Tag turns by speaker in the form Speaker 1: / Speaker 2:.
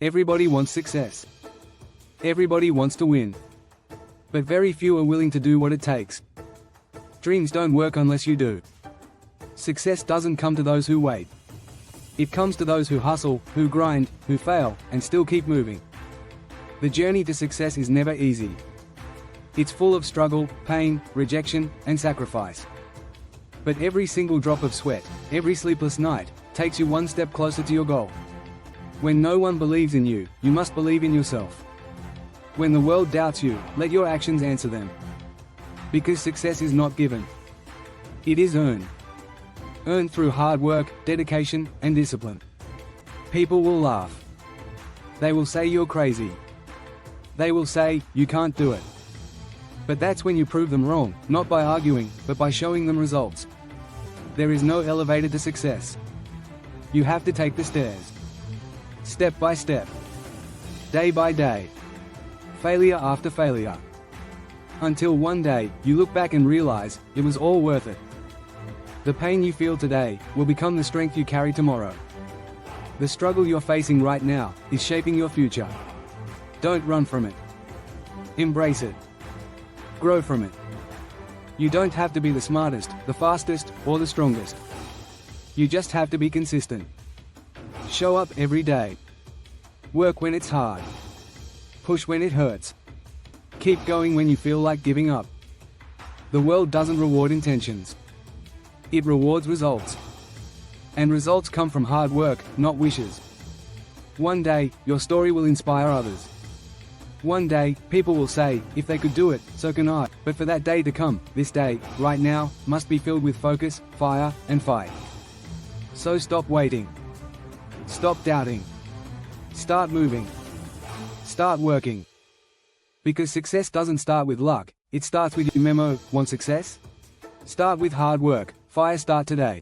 Speaker 1: Everybody wants success. Everybody wants to win. But very few are willing to do what it takes. Dreams don't work unless you do. Success doesn't come to those who wait. It comes to those who hustle, who grind, who fail, and still keep moving. The journey to success is never easy. It's full of struggle, pain, rejection, and sacrifice. But every single drop of sweat, every sleepless night, takes you one step closer to your goal. When no one believes in you, you must believe in yourself. When the world doubts you, let your actions answer them. Because success is not given. It is earned. Earned through hard work, dedication, and discipline. People will laugh. They will say you're crazy. They will say, you can't do it. But that's when you prove them wrong, not by arguing, but by showing them results. There is no elevator to success. You have to take the stairs. Step by step. Day by day. Failure after failure. Until one day, you look back and realize, it was all worth it. The pain you feel today, will become the strength you carry tomorrow. The struggle you're facing right now, is shaping your future. Don't run from it. Embrace it. Grow from it. You don't have to be the smartest, the fastest, or the strongest. You just have to be consistent. Show up every day. Work when it's hard. Push when it hurts. Keep going when you feel like giving up. The world doesn't reward intentions. It rewards results. And results come from hard work, not wishes. One day, your story will inspire others. One day, people will say, if they could do it, so can I. But for that day to come, this day, right now, must be filled with focus, fire, and fight. So stop waiting. Stop doubting. Start moving. Start working. Because success doesn't start with luck, it starts with your memo. Want success? Start with hard work. Fire start today.